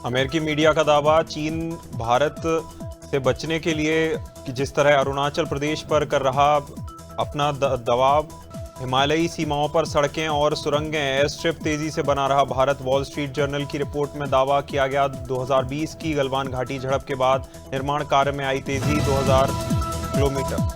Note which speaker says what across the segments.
Speaker 1: अमेरिकी मीडिया का दावा, चीन भारत से बचने के लिए कि जिस तरह अरुणाचल प्रदेश पर कर रहा अपना दबाव, हिमालयी सीमाओं पर सड़कें और सुरंगें, एयर स्ट्रिप तेजी से बना रहा भारत। वॉल स्ट्रीट जर्नल की रिपोर्ट में दावा किया गया, 2020 की गलवान घाटी झड़प के बाद निर्माण कार्य में आई तेजी, 2000 किलोमीटर।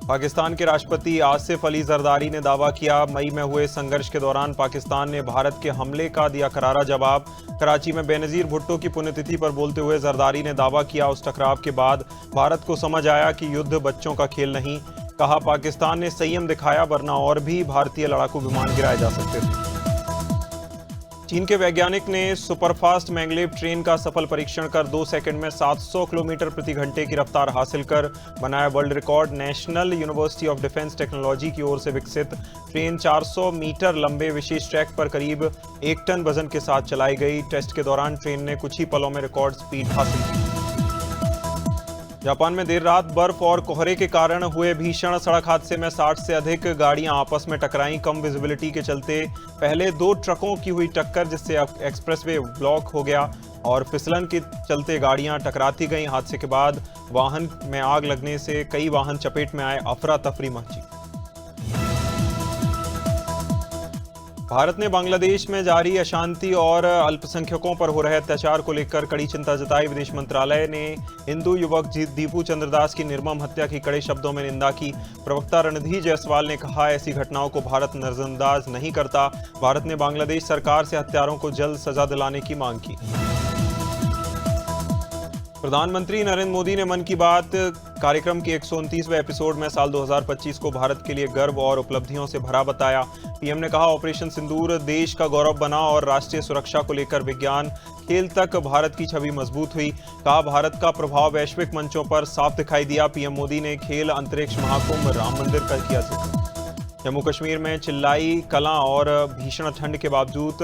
Speaker 1: पाकिस्तान के राष्ट्रपति आसिफ अली जरदारी ने दावा किया, मई में हुए संघर्ष के दौरान पाकिस्तान ने भारत के हमले का दिया करारा जवाब। कराची में बेनजीर भुट्टो की पुण्यतिथि पर बोलते हुए जरदारी ने दावा किया, उस टकराव के बाद भारत को समझ आया कि युद्ध बच्चों का खेल नहीं। कहा, पाकिस्तान ने संयम दिखाया, वरना और भी भारतीय लड़ाकू विमान गिराए जा सकते थे। चीन के वैज्ञानिक ने सुपरफास्ट मैग्लेव ट्रेन का सफल परीक्षण कर 2 सेकंड में 700 किलोमीटर प्रति घंटे की रफ्तार हासिल कर बनाया world record. National university of defence technology की ओर से विकसित ट्रेन 400 मीटर लंबे विशेष ट्रैक पर करीब 1 टन वजन के साथ चलाई गई। टेस्ट के दौरान ट्रेन ने कुछ ही पलों में रिकॉर्ड स्पीड हासिल की। जापान में देर रात बर्फ और कोहरे के कारण हुए भीषण सड़क हादसे में 60 से अधिक गाड़ियां आपस में टकराईं। कम विजिबिलिटी के चलते पहले 2 ट्रकों की हुई टक्कर, जिससे एक्सप्रेसवे ब्लॉक हो गया और फिसलन के चलते गाड़ियां टकराती गईं। हादसे के बाद वाहन में आग लगने से कई वाहन चपेट में आए, अफरा तफरी मची। भारत ने बांग्लादेश में जारी अशांति और अल्पसंख्यकों पर हो रहे अत्याचार को लेकर कड़ी चिंता जताई। विदेश मंत्रालय ने हिंदू युवक दीपू चंद्रदास की निर्मम हत्या की कड़े शब्दों में निंदा की। प्रवक्ता रणधीर जायसवाल ने कहा, ऐसी घटनाओं को भारत नजरअंदाज नहीं करता। भारत ने बांग्लादेश सरकार से हत्यारों को जल्द सजा दिलाने की मांग की। प्रधानमंत्री नरेंद्र मोदी ने मन की बात कार्यक्रम के 129वें एपिसोड में साल 2025 को भारत के लिए गर्व और उपलब्धियों से भरा बताया। पीएम ने कहा, ऑपरेशन सिंदूर देश का गौरव बना और राष्ट्रीय सुरक्षा को लेकर विज्ञान खेल तक भारत की छवि मजबूत हुई। कहा, भारत का प्रभाव वैश्विक मंचों पर साफ दिखाई दिया। पीएम मोदी ने खेल, अंतरिक्ष महाकुंभ, राम मंदिर का किया जिक्र। जम्मू कश्मीर में चिल्लाई कलां और भीषण ठंड के बावजूद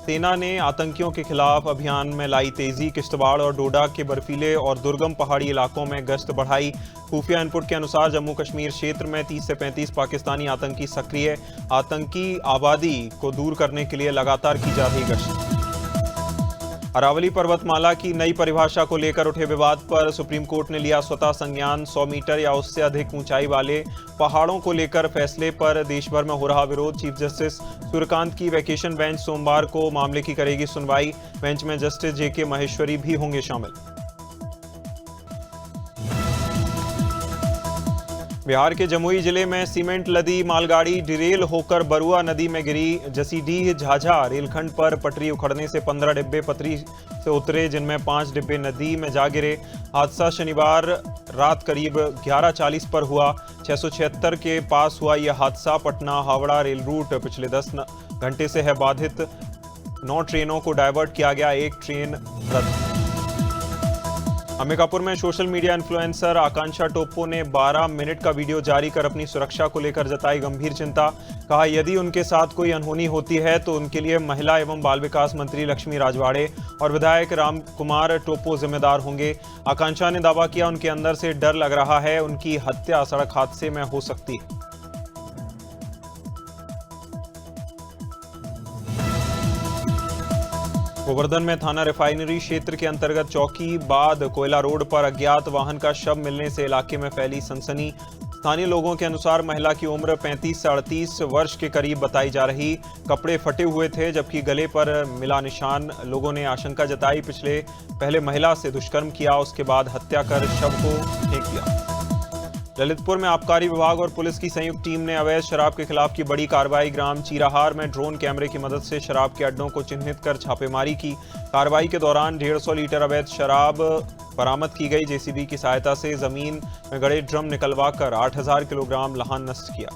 Speaker 1: सेना ने आतंकियों के खिलाफ अभियान में लाई तेजी। किश्तवाड़ और डोडा के बर्फीले और दुर्गम पहाड़ी इलाकों में गश्त बढ़ाई। खुफिया इनपुट के अनुसार जम्मू कश्मीर क्षेत्र में 30 से 35 पाकिस्तानी आतंकी सक्रिय। आतंकी आबादी को दूर करने के लिए लगातार की जा रही गश्त। अरावली पर्वतमाला की नई परिभाषा को लेकर उठे विवाद पर सुप्रीम कोर्ट ने लिया स्वतः संज्ञान। 100 मीटर या उससे अधिक ऊंचाई वाले पहाड़ों को लेकर फैसले पर देश भर में हो रहा विरोध। चीफ जस्टिस सूर्यकांत की वैकेशन बेंच सोमवार को मामले की करेगी सुनवाई। बेंच में जस्टिस जेके महेश्वरी भी होंगे शामिल। बिहार के जमुई जिले में सीमेंट लदी मालगाड़ी डिरेल होकर बरुआ नदी में गिरी। जसीडीह झाझा रेलखंड पर पटरी उखड़ने से 15 डिब्बे पटरी से उतरे, जिनमें 5 डिब्बे नदी में जा गिरे। हादसा शनिवार रात करीब 11:40 पर हुआ। 676 के पास हुआ यह हादसा। पटना हावड़ा रेल रूट पिछले 10 घंटे से है बाधित। 9 ट्रेनों को डायवर्ट किया गया, 1 ट्रेन रद्द। अंबिकापुर में सोशल मीडिया इन्फ्लुएंसर आकांक्षा टोप्पो ने 12 मिनट का वीडियो जारी कर अपनी सुरक्षा को लेकर जताई गंभीर चिंता। कहा, यदि उनके साथ कोई अनहोनी होती है तो उनके लिए महिला एवं बाल विकास मंत्री लक्ष्मी राजवाड़े और विधायक राम कुमार टोप्पो जिम्मेदार होंगे। आकांक्षा ने दावा किया, उनके अंदर से डर लग रहा है, उनकी हत्या सड़क हादसे में हो सकती है। गोवर्धन में थाना रिफाइनरी क्षेत्र के अंतर्गत चौकी बाद कोयला रोड पर अज्ञात वाहन का शव मिलने से इलाके में फैली सनसनी। स्थानीय लोगों के अनुसार महिला की उम्र 35 से 38 वर्ष के करीब बताई जा रही। कपड़े फटे हुए थे, जबकि गले पर मिला निशान। लोगों ने आशंका जताई, पहले महिला से दुष्कर्म किया, उसके बाद हत्या कर शव को फेंक दिया। ललितपुर में आबकारी विभाग और पुलिस की संयुक्त टीम ने अवैध शराब के खिलाफ की बड़ी कार्रवाई। ग्राम चीराहार में ड्रोन कैमरे की मदद से शराब के अड्डों को चिन्हित कर छापेमारी की। कार्रवाई के दौरान 150 लीटर अवैध शराब बरामद की गई। जेसीबी की सहायता से जमीन में गड़े ड्रम निकलवाकर 8000 किलोग्राम लहान नष्ट किया।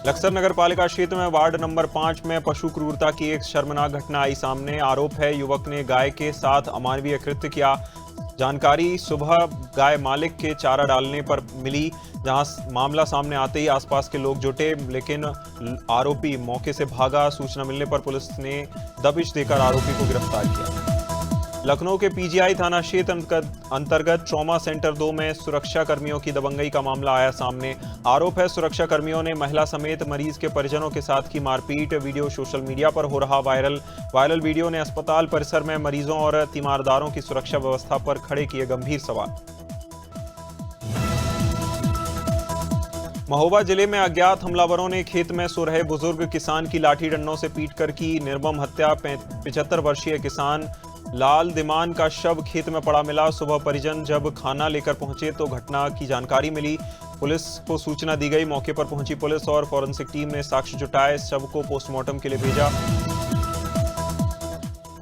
Speaker 1: लक्सर नगर पालिका क्षेत्र में वार्ड नंबर 5 में पशु क्रूरता की एक शर्मनाक घटना आई सामने। आरोप है, युवक ने गाय के साथ अमानवीय कृत्य किया। जानकारी सुबह गाय मालिक के चारा डालने पर मिली, जहां मामला सामने आते ही आसपास के लोग जुटे, लेकिन आरोपी मौके से भागा। सूचना मिलने पर पुलिस ने दबिश देकर आरोपी को गिरफ्तार किया। लखनऊ के पीजीआई थाना क्षेत्र अंतर्गत ट्रॉमा सेंटर 2 में सुरक्षा कर्मियों की दबंगई का मामला आया सामने। आरोप है सुरक्षा कर्मियों ने महिला समेत मरीज के परिजनों के साथ की मारपीट। वीडियो सोशल मीडिया पर हो रहा वायरल वीडियो ने अस्पताल परिसर में मरीजों और तीमारदारों की सुरक्षा व्यवस्था पर खड़े किए गंभीर सवाल। महोबा जिले में अज्ञात हमलावरों ने खेत में सो रहे बुजुर्ग किसान की लाठी डंडों से पीटकर की निर्मम हत्या। 75 वर्षीय किसान लाल दिमान का शव खेत में पड़ा मिला। सुबह परिजन जब खाना लेकर पहुंचे तो घटना की जानकारी मिली। पुलिस को सूचना दी गई। मौके पर पहुंची पुलिस और फॉरेंसिक टीम ने साक्ष्य जुटाए। शव को पोस्टमार्टम के लिए भेजा।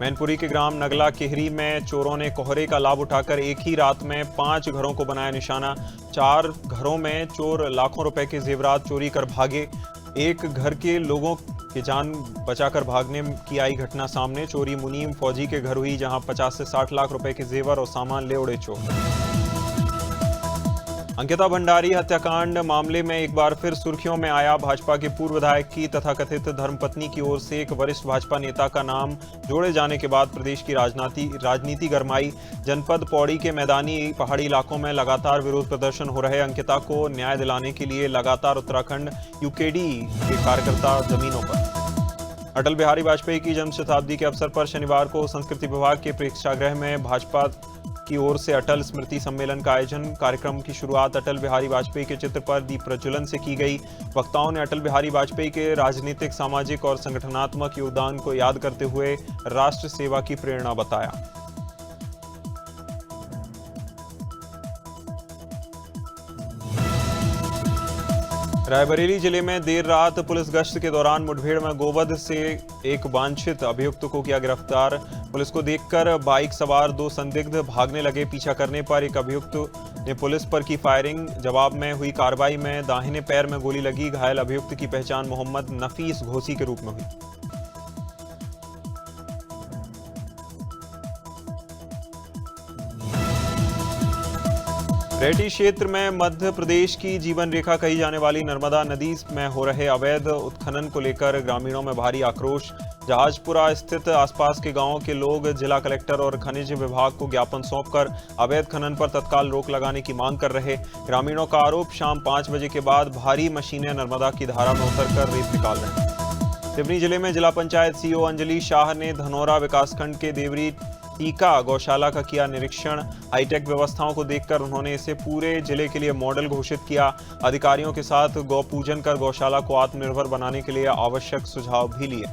Speaker 1: मैनपुरी के ग्राम नगला केहरी में चोरों ने कोहरे का लाभ उठाकर एक ही रात में 5 घरों को बनाया निशाना। 4 घरों में चोर लाखों रुपए के जेवरात चोरी कर भागे। एक घर के लोगों की जान बचाकर भागने की आई घटना सामने। चोरी मुनीम फौजी के घर हुई, जहां 50 से 60 लाख रुपए के जेवर और सामान ले उड़े चोर। अंकिता भंडारी हत्याकांड मामले में एक बार फिर सुर्खियों में आया। भाजपा के पूर्व विधायक की तथाकथित धर्मपत्नी की ओर से एक वरिष्ठ भाजपा नेता का नाम जोड़े जाने के बाद प्रदेश की राजनीति गरमाई। जनपद पौड़ी के मैदानी पहाड़ी इलाकों में लगातार विरोध प्रदर्शन हो रहे। अंकिता को न्याय दिलाने के लिए लगातार उत्तराखंड यूकेडी के कार्यकर्ता जमीनों पर। अटल बिहारी वाजपेयी की जन्म शताब्दी के अवसर पर शनिवार को संस्कृति विभाग के प्रेक्षागृह में भाजपा की ओर से अटल स्मृति सम्मेलन का आयोजन। कार्यक्रम की शुरुआत अटल बिहारी वाजपेयी के चित्र पर दीप प्रज्वलन से की गई। वक्ताओं ने अटल बिहारी वाजपेयी के राजनीतिक, सामाजिक और संगठनात्मक योगदान को याद करते हुए राष्ट्र सेवा की प्रेरणा बताया। रायबरेली जिले में देर रात पुलिस गश्त के दौरान मुठभेड़ में गोवध से एक वांछित अभियुक्त को किया गिरफ्तार। पुलिस को देखकर बाइक सवार 2 संदिग्ध भागने लगे। पीछा करने पर एक अभियुक्त ने पुलिस पर की फायरिंग। जवाब में हुई कार्रवाई में दाहिने पैर में गोली लगी। घायल अभियुक्त की पहचान मोहम्मद नफीस घोसी के रूप में हुई। रेटी क्षेत्र में मध्य प्रदेश की जीवन रेखा कही जाने वाली नर्मदा नदी में हो रहे अवैध उत्खनन को लेकर ग्रामीणों में भारी आक्रोश। जहाजपुरा स्थित आसपास के गांवों के लोग जिला कलेक्टर और खनिज विभाग को ज्ञापन सौंपकर अवैध खनन पर तत्काल रोक लगाने की मांग कर रहे। ग्रामीणों का आरोप शाम 5 बजे के बाद भारी मशीनें नर्मदा की धारा में उतरकर रेत निकाल रही हैं। सिवनी जिले में जिला पंचायत सीईओ अंजलि शाह ने धनौरा विकासखंड के देवरी टीका गौशाला का किया निरीक्षण। हाईटेक व्यवस्थाओं को देखकर उन्होंने इसे पूरे जिले के लिए मॉडल घोषित किया। अधिकारियों के साथ गौ पूजन कर गौशाला को आत्मनिर्भर बनाने के लिए आवश्यक सुझाव भी लिए।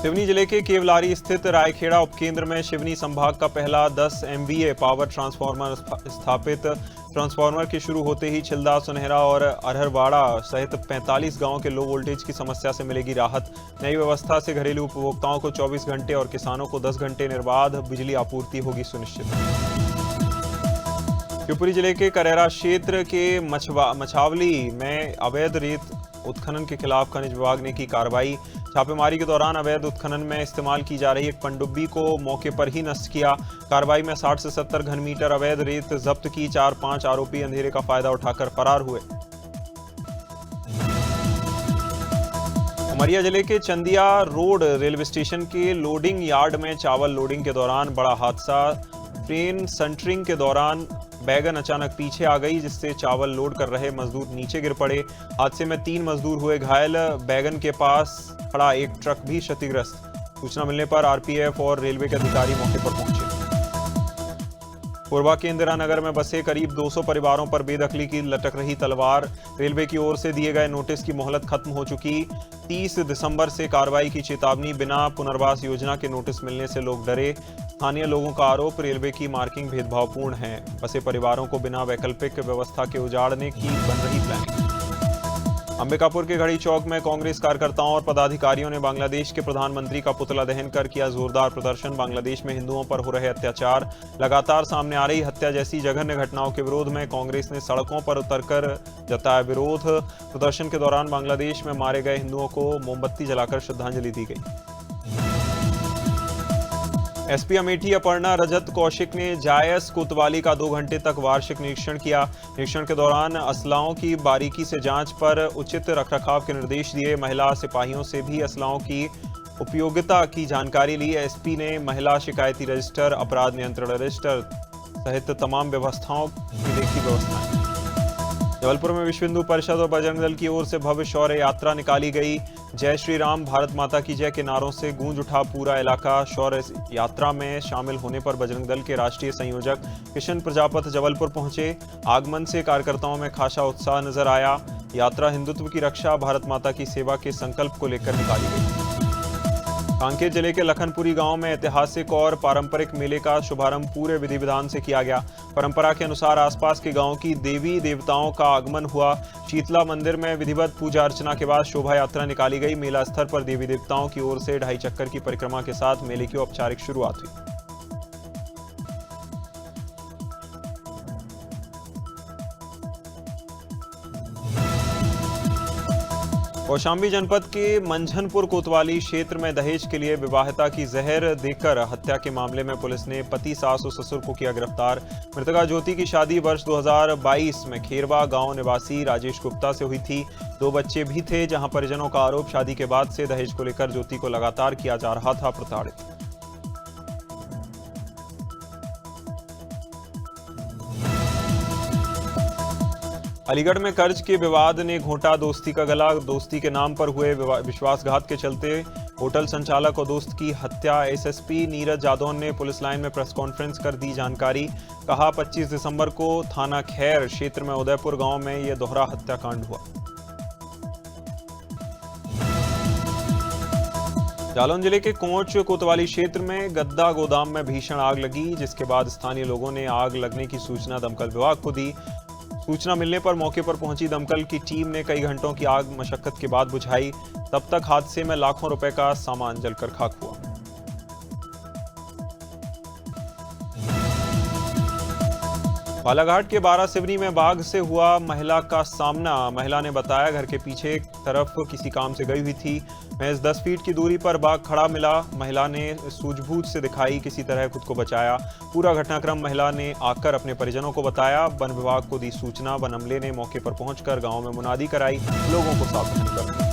Speaker 1: सिवनी जिले के केवलारी स्थित रायखेड़ा उपकेंद्र में सिवनी संभाग का पहला 10 MVA पावर ट्रांसफार्मर स्थापित। ट्रांसफार्मर के शुरू होते ही छिलदा, सुनहरा और अरहरवाड़ा सहित 45 गांवों के लो वोल्टेज की समस्या से मिलेगी राहत। नई व्यवस्था से घरेलू उपभोक्ताओं को 24 घंटे और किसानों को 10 घंटे निर्बाध बिजली आपूर्ति होगी सुनिश्चित। शिवपुरी जिले के करेरा क्षेत्र के मछावली में अवैध रेत उत्खनन के खिलाफ खनिज विभाग ने की कार्रवाई। छापेमारी के दौरान अवैध उत्खनन में इस्तेमाल की जा रही एक पनडुब्बी को मौके पर ही नष्ट किया। कार्रवाई में 60 से 70 घन मीटर अवैध रेत जब्त की। 4-5 आरोपी अंधेरे का फायदा उठाकर फरार हुए। उमरिया जिले के चंदिया रोड रेलवे स्टेशन के लोडिंग यार्ड में चावल लोडिंग के दौरान बड़ा हादसा। ट्रेन सेंटरिंग के दौरान बैगन अचानक पीछे आ गई, जिससे चावल लोड कर रहे मजदूर नीचे गिर पड़े। हादसे में 3 मजदूर हुए घायल। बैगन के पास खड़ा एक ट्रक भी क्षतिग्रस्त। सूचना मिलने पर आरपीएफ और रेलवे के अधिकारी मौके पर पहुंचे। कोरबा के इंदिरा नगर में बसे करीब 200 परिवारों पर बेदखली की लटक रही तलवार। रेलवे की ओर से दिए गए नोटिस की मोहलत खत्म हो चुकी। 30 दिसंबर से कार्रवाई की चेतावनी। बिना पुनर्वास योजना के नोटिस मिलने से लोग डरे। स्थानीय लोगों का आरोप रेलवे की मार्किंग भेदभावपूर्ण है। बसे परिवारों को बिना वैकल्पिक व्यवस्था के उजाड़ने की बन रही प्लानिंग। अंबिकापुर के घड़ी चौक में कांग्रेस कार्यकर्ताओं और पदाधिकारियों ने बांग्लादेश के प्रधानमंत्री का पुतला दहन कर किया जोरदार प्रदर्शन। बांग्लादेश में हिंदुओं पर हो रहे अत्याचार, लगातार सामने आ रही हत्या जैसी जघन्य घटनाओं के विरोध में कांग्रेस ने सड़कों पर उतरकर जताया विरोध। प्रदर्शन के दौरान बांग्लादेश में मारे गए हिंदुओं को मोमबत्ती जलाकर श्रद्धांजलि दी गई। एसपी अमेठी अपर्णा रजत कौशिक ने जायस कोतवाली का 2 घंटे तक वार्षिक निरीक्षण किया। निरीक्षण के दौरान असलाओं की बारीकी से जांच पर उचित रखरखाव के निर्देश दिए। महिला सिपाहियों से भी असलाओं की उपयोगिता की जानकारी ली। एसपी ने महिला शिकायती रजिस्टर, अपराध नियंत्रण रजिस्टर सहित तमाम व्यवस्थाओं की देखी व्यवस्थाएं। जबलपुर में विश्व हिंदू परिषद और बजरंग दल की ओर से भव्य शौर्य यात्रा निकाली गई। जय श्री राम, भारत माता की जय के नारों से गूंज उठा पूरा इलाका। शौर्य यात्रा में शामिल होने पर बजरंग दल के राष्ट्रीय संयोजक किशन प्रजापत जबलपुर पहुंचे। आगमन से कार्यकर्ताओं में खासा उत्साह नजर आया। यात्रा हिंदुत्व की रक्षा, भारत माता की सेवा के संकल्प को लेकर निकाली गई। कांकेर जिले के लखनपुरी गांव में ऐतिहासिक और पारंपरिक मेले का शुभारंभ पूरे विधि विधान से किया गया। परंपरा के अनुसार आसपास के गांव की देवी देवताओं का आगमन हुआ। शीतला मंदिर में विधिवत पूजा अर्चना के बाद शोभा यात्रा निकाली गई। मेला स्थल पर देवी देवताओं की ओर से 2.5 चक्कर की परिक्रमा के साथ मेले की औपचारिक शुरुआत हुई। कौशाम्बी जनपद के मंझनपुर कोतवाली क्षेत्र में दहेज के लिए विवाहिता की जहर देकर हत्या के मामले में पुलिस ने पति, सास और ससुर को किया गिरफ्तार। मृतका ज्योति की शादी वर्ष 2022 में खेरवा गांव निवासी राजेश गुप्ता से हुई थी। 2 बच्चे भी थे, जहां परिजनों का आरोप शादी के बाद से दहेज को लेकर ज्योति को लगातार किया जा रहा था प्रताड़ित। अलीगढ़ में कर्ज के विवाद ने घोंटा दोस्ती का गला। दोस्ती के नाम पर हुए विश्वासघात के चलते होटल संचालक और दोस्त की हत्या। एसएसपी नीरज जादौन ने पुलिस लाइन में प्रेस कॉन्फ्रेंस कर दी जानकारी। कहा 25 दिसंबर को थाना खैर क्षेत्र में उदयपुर गांव में यह दोहरा हत्याकांड हुआ। जालौन जिले के कोंच कोतवाली क्षेत्र में गद्दा गोदाम में भीषण आग लगी, जिसके बाद स्थानीय लोगों ने आग लगने की सूचना दमकल विभाग को दी। सूचना मिलने पर मौके पर पहुंची दमकल की टीम ने कई घंटों की आग मशक्कत के बाद बुझाई। तब तक हादसे में लाखों रुपए का सामान जलकर खाक हुआ। बालाघाट के बारासिवनी में बाघ से हुआ महिला का सामना। महिला ने बताया घर के पीछे तरफ किसी काम से गई हुई थी। महज 10 फीट की दूरी पर बाघ खड़ा मिला। महिला ने सूझबूझ से दिखाई किसी तरह खुद को बचाया। पूरा घटनाक्रम महिला ने आकर अपने परिजनों को बताया। वन विभाग को दी सूचना। वन अमले ने मौके पर पहुंचकर गांव में मुनादी कराई, लोगों को सावधानी बरतने।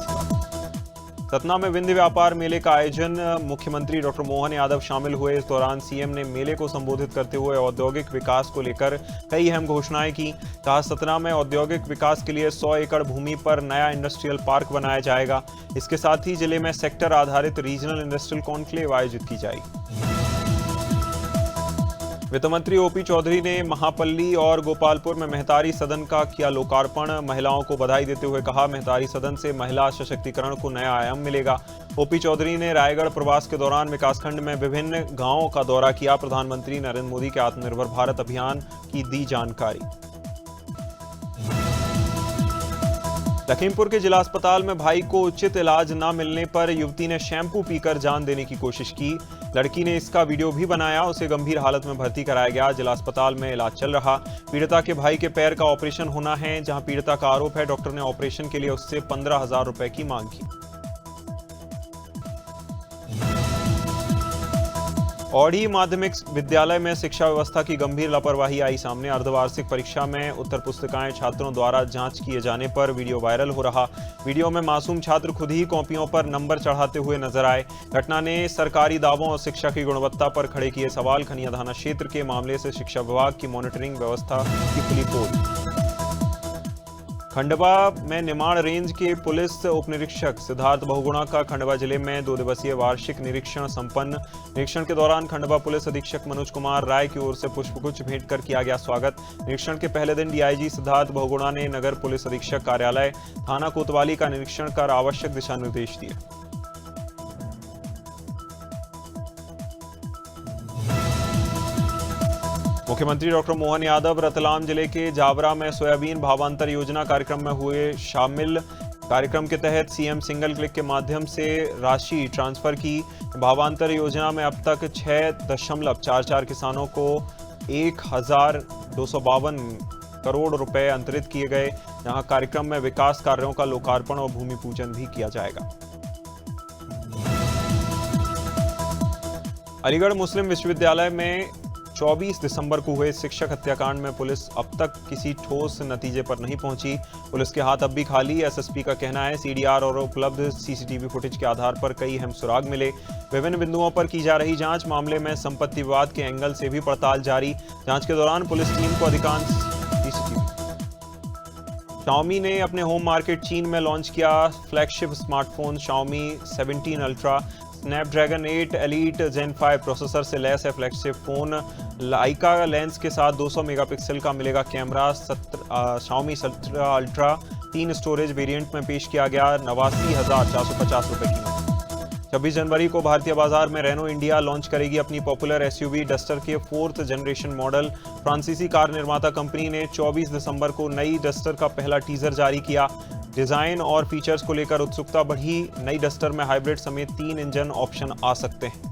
Speaker 1: सतना में विंध्य व्यापार मेले का आयोजन, मुख्यमंत्री डॉक्टर मोहन यादव शामिल हुए। इस दौरान सीएम ने मेले को संबोधित करते हुए औद्योगिक विकास को लेकर कई अहम घोषणाएं की। कहा सतना में औद्योगिक विकास के लिए 100 एकड़ भूमि पर नया इंडस्ट्रियल पार्क बनाया जाएगा। इसके साथ ही जिले में सेक्टर आधारित रीजनल इंडस्ट्रियल कॉन्क्लेव आयोजित की जाएगी। वित्त मंत्री ओपी चौधरी ने महापल्ली और गोपालपुर में मेहतारी सदन का किया लोकार्पण। महिलाओं को बधाई देते हुए कहा मेहतारी सदन से महिला सशक्तिकरण को नया आयाम मिलेगा। ओपी चौधरी ने रायगढ़ प्रवास के दौरान विकासखंड में विभिन्न गांवों का दौरा किया। प्रधानमंत्री नरेंद्र मोदी के आत्मनिर्भर भारत अभियान की दी जानकारी। लखीमपुर के जिला अस्पताल में भाई को उचित इलाज न मिलने पर युवती ने शैंपू पीकर जान देने की कोशिश की। लड़की ने इसका वीडियो भी बनाया। उसे गंभीर हालत में भर्ती कराया गया। जिला अस्पताल में इलाज चल रहा। पीड़िता के भाई के पैर का ऑपरेशन होना है, जहां पीड़िता का आरोप है डॉक्टर ने ऑपरेशन के लिए उससे 15,000 रुपए की मांग की। औढ़ी माध्यमिक विद्यालय में शिक्षा व्यवस्था की गंभीर लापरवाही आई सामने। अर्धवार्षिक परीक्षा में उत्तर पुस्तिकाएं छात्रों द्वारा जांच किए जाने पर वीडियो वायरल हो रहा। वीडियो में मासूम छात्र खुद ही कॉपियों पर नंबर चढ़ाते हुए नजर आए। घटना ने सरकारी दावों और शिक्षा की गुणवत्ता पर खड़े किए सवाल। खनिया थाना क्षेत्र के मामले से शिक्षा विभाग की मॉनिटरिंग व्यवस्था की खुली पोल। खंडवा में निमाड़ रेंज के पुलिस उपनिरीक्षक सिद्धार्थ बहुगुणा का खंडवा जिले में 2 दिवसीय वार्षिक निरीक्षण संपन्न। निरीक्षण के दौरान खंडवा पुलिस अधीक्षक मनोज कुमार राय की ओर से पुष्पगुच्छ भेंट कर किया गया स्वागत। निरीक्षण के पहले दिन डीआईजी सिद्धार्थ बहुगुणा ने नगर पुलिस अधीक्षक कार्यालय थाना कोतवाली का निरीक्षण कर आवश्यक दिशा निर्देश दिए। मुख्यमंत्री डॉक्टर मोहन यादव रतलाम जिले के जावरा में सोयाबीन भावांतर योजना कार्यक्रम में हुए शामिल। कार्यक्रम के तहत सीएम सिंगल क्लिक के माध्यम से राशि ट्रांसफर की। भावांतर योजना में अब तक 6.44 किसानों को 1,252 करोड़ रुपए अंतरित किए गए। जहां कार्यक्रम में विकास कार्यों का लोकार्पण और भूमि पूजन भी किया जाएगा। अलीगढ़ मुस्लिम विश्वविद्यालय में 24 दिसंबर को हुए शिक्षक हत्याकांड में पुलिस अब तक किसी ठोस नतीजे पर नहीं पहुंची। पुलिस के हाथ अब भी खाली। एसएसपी का कहना है सीडीआर और उपलब्ध सीसीटीवी फुटेज के आधार पर कई अहम सुराग मिले। विभिन्न बिंदुओं पर की जा रही जांच। मामले में संपत्ति विवाद के एंगल से भी पड़ताल जारी। जांच के दौरान पुलिस टीम को अधिकांश सीसीटीवी। Xiaomi ने अपने होम मार्केट चीन में लॉन्च किया flagship smartphone Xiaomi 17 Ultra। Snapdragon 8 elite gen 5 processor से लैस है फ्लैगशिप फोन। लाइका लेंस के साथ 200 मेगापिक्सल का मिलेगा camera. Xiaomi 17 Ultra 3 storage variant में पेश किया गया। 89,450 रुपए कीमत। 26 जनवरी को भारतीय बाजार में रेनो इंडिया लॉन्च करेगी अपनी पॉपुलर एसयूवी डस्टर के 4th जनरेशन मॉडल। फ्रांसीसी कार निर्माता कंपनी ने 24 दिसंबर को नई डस्टर का पहला टीजर जारी किया। डिजाइन और फीचर्स को लेकर उत्सुकता बढ़ी। नई डस्टर में हाइब्रिड समेत 3 इंजन ऑप्शन आ सकते हैं।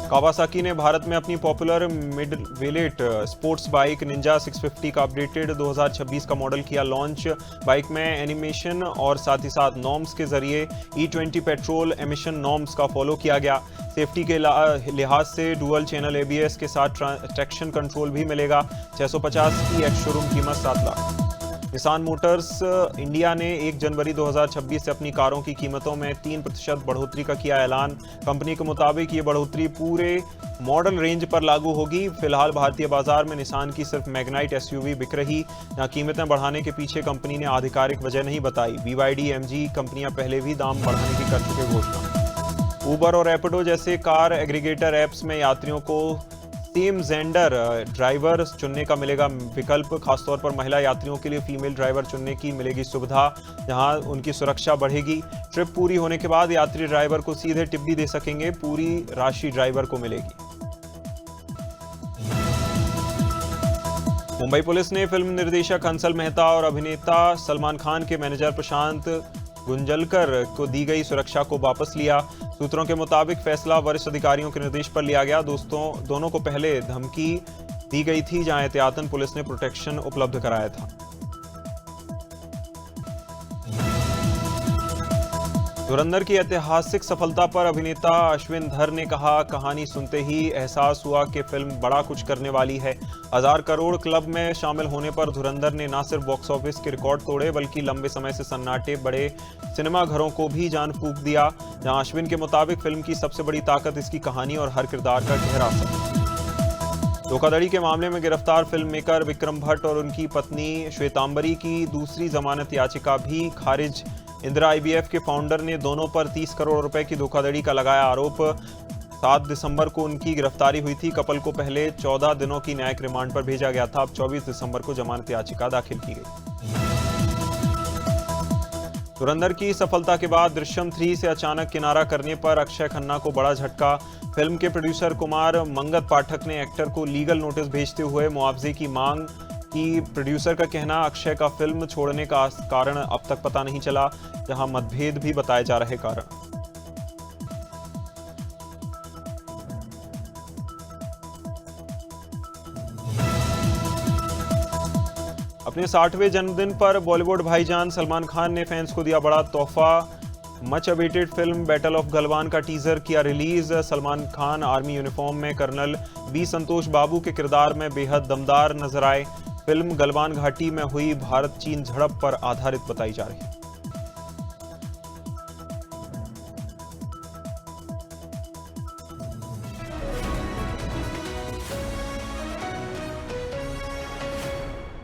Speaker 1: कावासाकी ने भारत में अपनी पॉपुलर मिडवेलेट स्पोर्ट्स बाइक निंजा 650 का अपडेटेड 2026 का मॉडल किया लॉन्च। बाइक में एनिमेशन और साथ ही साथ नॉर्म्स के जरिए E20 पेट्रोल एमिशन नॉर्म्स का फॉलो किया गया। सेफ्टी के लिहाज से डुअल चैनल एबीएस के साथ ट्रैक्शन कंट्रोल भी मिलेगा। 650 की एक्स शोरूम कीमत 7 लाख। निसान मोटर्स इंडिया ने 1 जनवरी 2026 से अपनी कारों की कीमतों में 3% बढ़ोतरी का किया ऐलान। कंपनी के मुताबिक ये बढ़ोतरी पूरे मॉडल रेंज पर लागू होगी। फिलहाल भारतीय बाजार में निसान की सिर्फ मैग्नाइट एसयूवी बिक रही। जहां कीमतें बढ़ाने के पीछे कंपनी ने आधिकारिक वजह नहीं बताई। BYD MG कंपनियां पहले भी दाम बढ़ाने की कर चुके घोषणा। उबर और रैपिडो जैसे कार एग्रीगेटर ऐप्स में यात्रियों को सेम जेंडर ड्राइवर चुनने का मिलेगा विकल्प। खासतौर पर महिला यात्रियों के लिए फीमेल ड्राइवर चुनने की मिलेगी सुविधा, जहां उनकी सुरक्षा बढ़ेगी। ट्रिप पूरी होने के बाद यात्री ड्राइवर को सीधे टिप भी दे सकेंगे। पूरी राशि ड्राइवर को मिलेगी। मुंबई पुलिस ने फिल्म निर्देशक हंसल मेहता और अभिनेता सलमान खान के मैनेजर प्रशांत गुंजलकर को दी गई सुरक्षा को वापस लिया। सूत्रों के मुताबिक फैसला वरिष्ठ अधिकारियों के निर्देश पर लिया गया। दोनों को पहले धमकी दी गई थी, जहां एहतियातन पुलिस ने प्रोटेक्शन उपलब्ध कराया था। धुरंधर की ऐतिहासिक सफलता पर अभिनेता अश्विन धर ने कहा, कहानी सुनते ही एहसास हुआ कि फिल्म बड़ा कुछ करने वाली है। 1000 करोड़ क्लब में शामिल होने पर धुरंधर ने न सिर्फ बॉक्स ऑफिस के रिकॉर्ड तोड़े बल्कि लंबे समय से सन्नाटे बड़े सिनेमाघरों को भी जान फूंक दिया। जहां अश्विन के मुताबिक फिल्म की सबसे बड़ी ताकत इसकी कहानी और हर किरदार का गहरा असर। धोखाधड़ी के मामले में गिरफ्तार फिल्म मेकर विक्रम भट्ट और उनकी पत्नी श्वेतांबरी की दूसरी जमानत याचिका भी खारिज। इंदिरा IVF के फाउंडर ने दोनों पर 30 करोड़ रुपए की धोखाधड़ी का लगाया आरोप। 7 दिसंबर को उनकी गिरफ्तारी हुई थी। कपल को पहले 14 दिनों की न्यायिक रिमांड पर भेजा गया था। अब 24 दिसंबर को जमानत याचिका दाखिल की गई। धुरंधर की सफलता के बाद दृश्यम 3 से अचानक किनारा करने पर अक्षय खन्ना को बड़ा झटका। फिल्म के प्रोड्यूसर कुमार मंगत पाठक ने एक्टर को लीगल नोटिस भेजते हुए मुआवजे की मांग की। प्रोड्यूसर का कहना, अक्षय का फिल्म छोड़ने का कारण अब तक पता नहीं चला, जहां मतभेद भी बताए जा रहे कारण। अपने 60वें जन्मदिन पर बॉलीवुड भाईजान सलमान खान ने फैंस को दिया बड़ा तोहफा। Much awaited film battle of Galwan का टीजर किया release. Salman Khan army uniform में कर्नल बी संतोष बाबू के किरदार में बेहद दमदार नजर आए। फिल्म गलवान घाटी में हुई भारत चीन झड़प पर आधारित बताई जा रही है।